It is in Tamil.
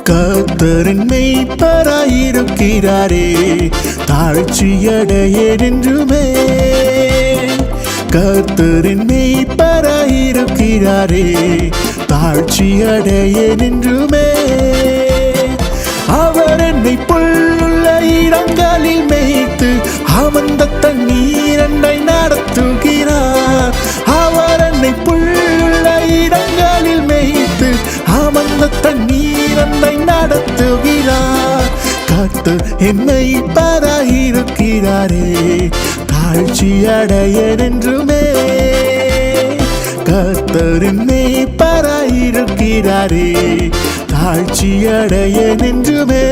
கர்த்தரின் மெய்ப்பராயிருக்கிறாரே, தாழ்ச்சியடைய நின்றுமே. கர்த்தரின் மெய்ப்பராயிருக்கிறாரே, தாழ்ச்சியடைய நின்றுமே. அவர் என்னை புல்லுள்ள இடங்களில் மேய்த்து அமர்ந்த தண்ணீர் என்னை நடத்துகிறார். அவர் என்னை புல்லுள்ள இடங்களில் மேய்த்து அமர்ந்த தண்ணீர் என்னை நடத்துகிறார். கர்த்தர் என்னை மெய்ப்பராயிருக்கிறாரே, தாழ்ச்சியடைய நின்றுமே. கர்த்தரின் மெய்ப்பராயிருக்கிறாரே, தாழ்ச்சியடைய நின்றுமே.